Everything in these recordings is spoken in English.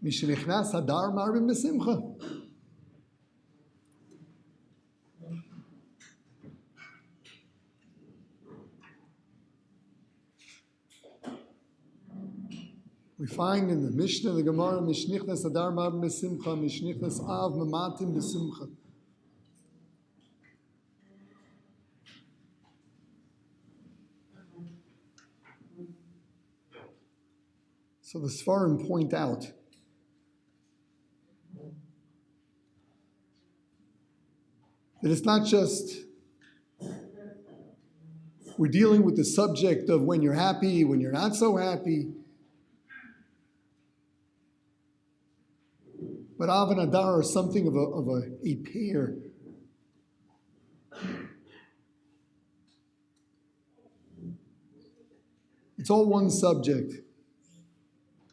Mishenichnas Adar Marbim B'Simcha. We find in the Mishnah, the Gemara, Mishnichnas Adar Marbim B'Simcha, Mishnichnas Av Mamatim B'Simcha. So the Sfarim point out that it's not just we're dealing with the subject of when you're happy, when you're not so happy, but Av and Adar are something of a pair. It's all one subject.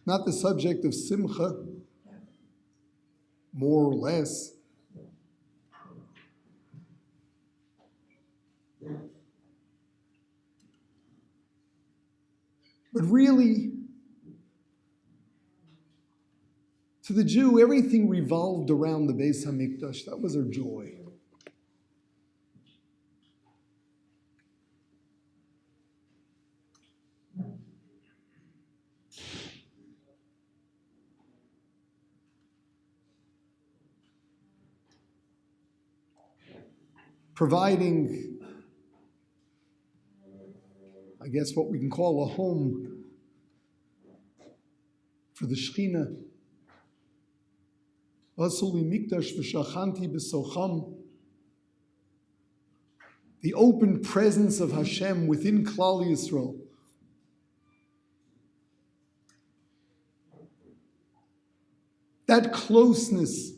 Not the subject of simcha, more or less. But really, to the Jew, everything revolved around the Beis HaMikdash. That was her joy. Providing, I guess, what we can call a home for the Shekhinah. The open presence of Hashem within Klal Yisrael. That closeness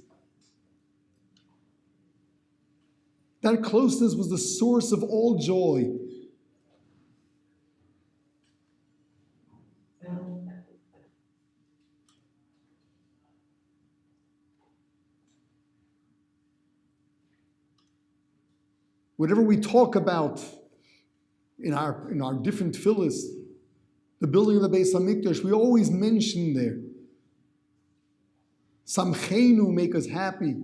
was the source of all joy. Whatever we talk about in our different tefillos, the building of the Beis HaMikdash, we always mention there, Samcheinu, make us happy.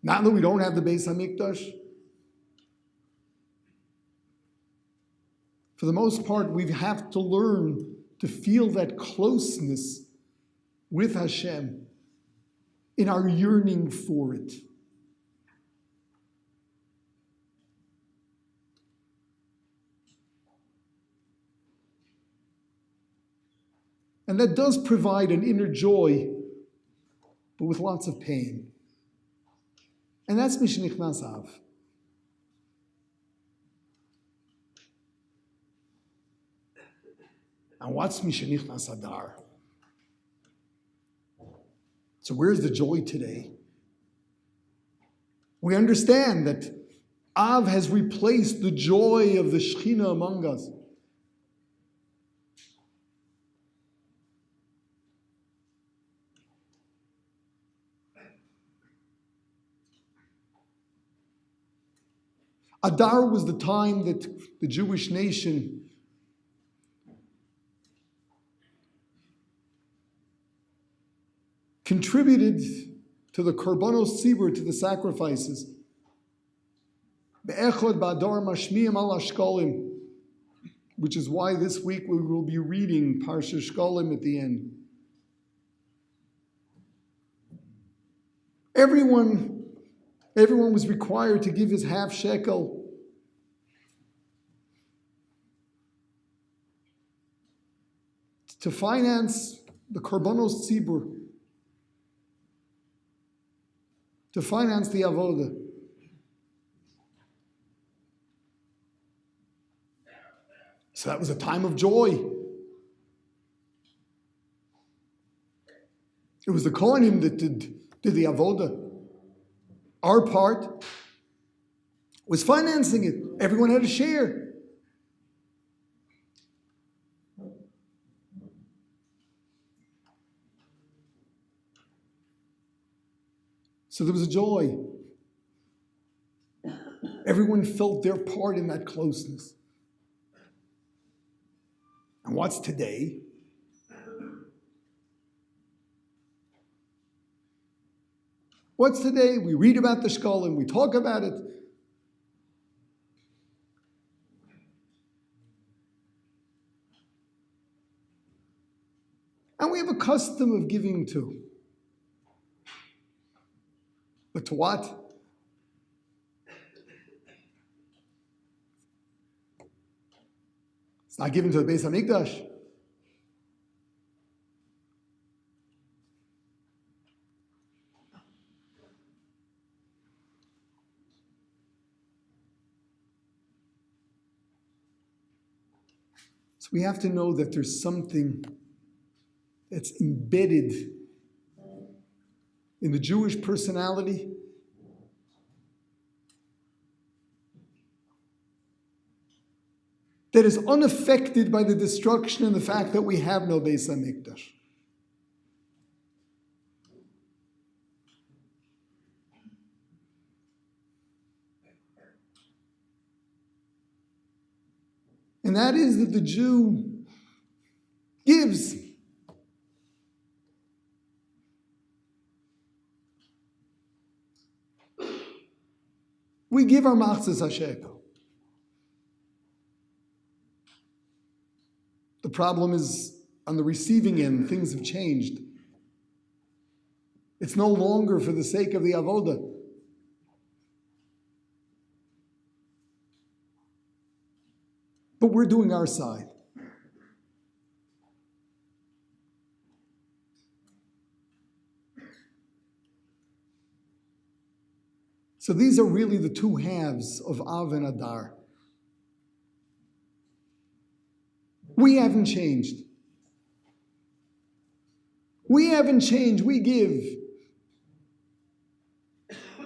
Now that we don't have the Beis HaMikdash, for the most part, we have to learn to feel that closeness with Hashem in our yearning for it. And that does provide an inner joy, but with lots of pain. And that's Mishenichnas Av. And what's Mishenichnas Adar? So where's the joy today? We understand that Av has replaced the joy of the Shekhinah among us. Adar was the time that the Jewish nation contributed to the korbanos tzibur, to the sacrifices. Be'echod ba'adar mashmiyim al hashkolim, which is why this week we will be reading Parshat Shkolim at the end. Everyone was required to give his half shekel. To finance the korbanos tzibur, to finance the avodah. So that was a time of joy. It was the Kohanim that did the avodah. Our part was financing it. Everyone had a share. So there was a joy. Everyone felt their part in that closeness. And what's today? What's today? We read about the Shkolim, we talk about it. And we have a custom of giving too. But to what? It's not given to the Beis HaMikdash. So we have to know that there's something that's embedded in the Jewish personality that is unaffected by the destruction and the fact that we have no Beis HaMikdash. And that is that the Jew gives. We give our machzas hashekel. The problem is on the receiving end, things have changed. It's no longer for the sake of the avodah. But we're doing our side. So these are really the two halves of Av and Adar. We haven't changed. We haven't changed. We give.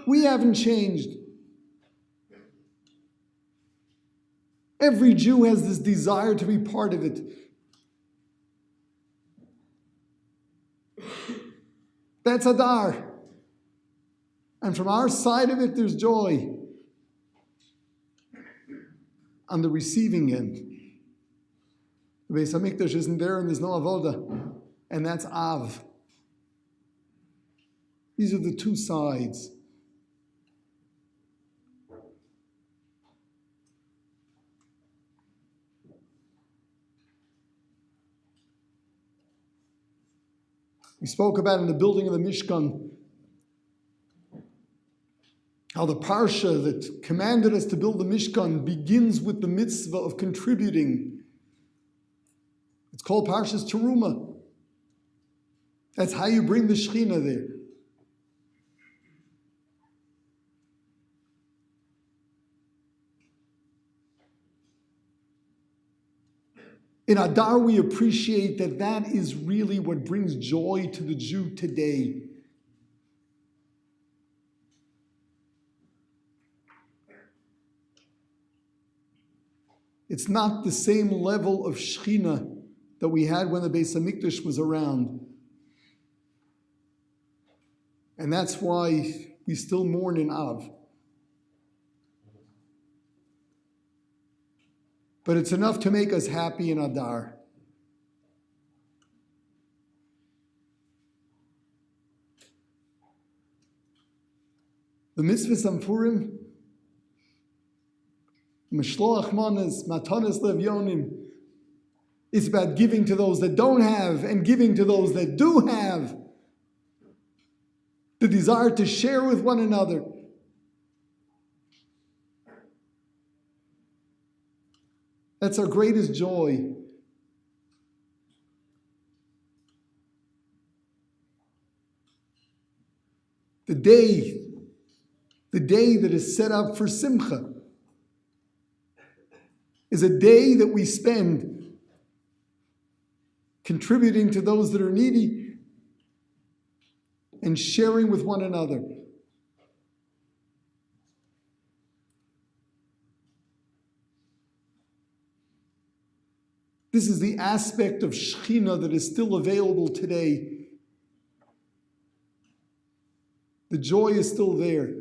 We haven't changed. Every Jew has this desire to be part of it. That's Adar. And from our side of it, there's joy. On the receiving end, the Beis HaMikdash isn't there and there's no avodah. And that's Av. These are the two sides. We spoke about in the building of the Mishkan how the Parsha that commanded us to build the Mishkan begins with the mitzvah of contributing. It's called Parshas Teruma. That's how you bring the Shekhinah there. In Adar, we appreciate that that is really what brings joy to the Jew today. It's not the same level of Shekhinah that we had when the Beis HaMikdash was around. And that's why we still mourn in Av. But it's enough to make us happy in Adar. The mitzvahs on Purim, Mishloach Manas, Matanas Levyonim, it's about giving to those that don't have and giving to those that do have. The desire to share with one another. That's our greatest joy. The day that is set up for Simcha is a day that we spend contributing to those that are needy and sharing with one another. This is the aspect of Shekhinah that is still available today. The joy is still there.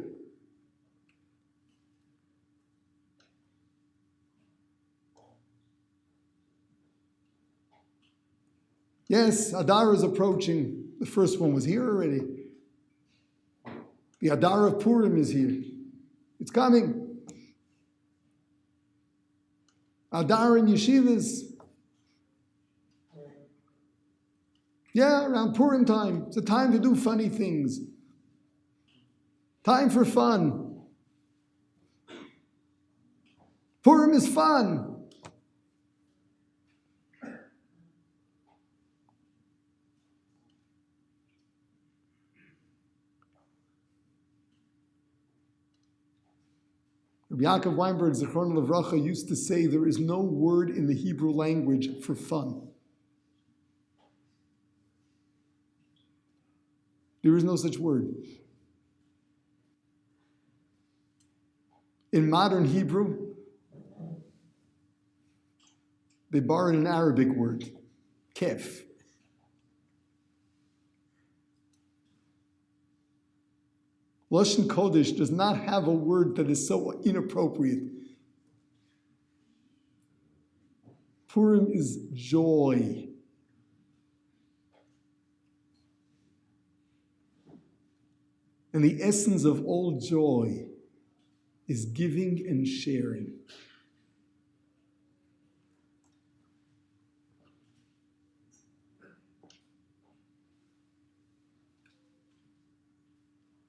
Yes, Adar is approaching. The first one was here already. The Adar of Purim is here. It's coming. Adar in yeshivas. Yeah, around Purim time. It's a time to do funny things. Time for fun. Purim is fun. Rabbi Yaakov Weinberg, Zichron Levracha, used to say there is no word in the Hebrew language for fun. There is no such word. In modern Hebrew, they borrowed an Arabic word, kef. Lashon Kodesh does not have a word that is so inappropriate. Purim is joy. And the essence of all joy is giving and sharing.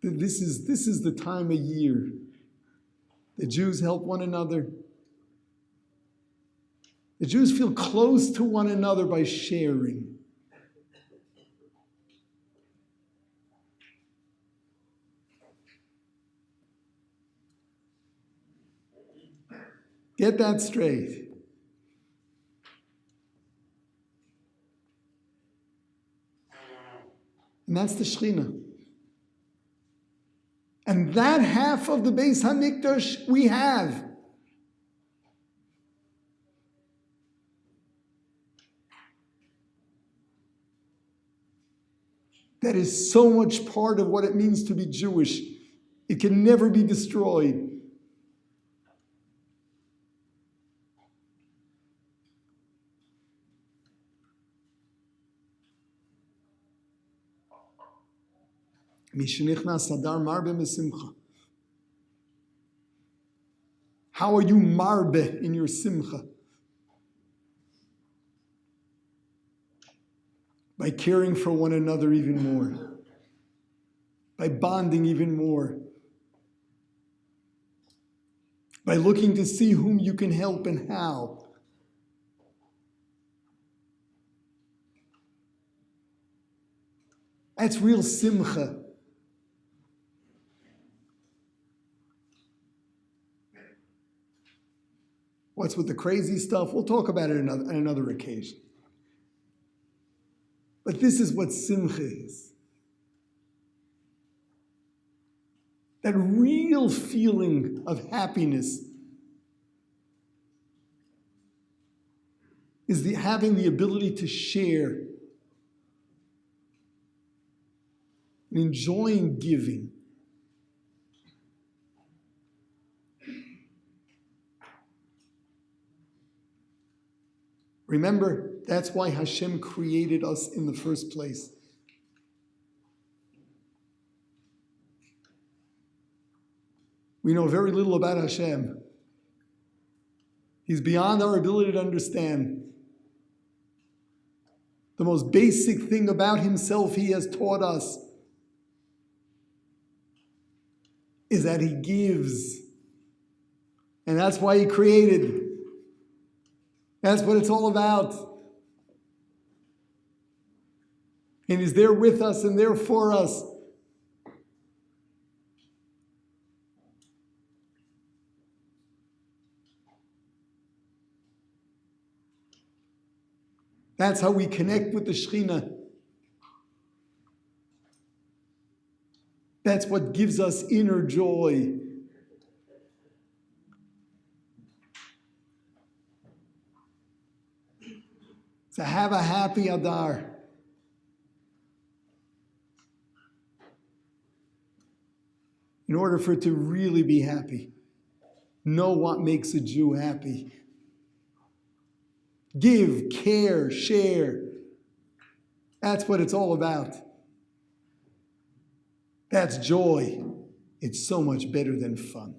This is the time of year. The Jews help one another. The Jews feel close to one another by sharing. Get that straight. And that's the Shekhinah. And that half of the Beis HaMikdash we have. That is so much part of what it means to be Jewish. It can never be destroyed. How are you marbe in your simcha? By caring for one another even more. By bonding even more. By looking to see whom you can help and how. That's real simcha. What's with the crazy stuff? We'll talk about it on another occasion. But this is what simcha is. That real feeling of happiness is having the ability to share and enjoying giving. Remember, that's why Hashem created us in the first place. We know very little about Hashem. He's beyond our ability to understand. The most basic thing about himself he has taught us is that he gives. And that's why he created. That's what it's all about. And he's there with us and there for us. That's how we connect with the Shekhinah. That's what gives us inner joy. So have a happy Adar. in order for it to really be happy. Know what makes a Jew happy. Give, care, share. That's what it's all about. That's joy. It's so much better than fun.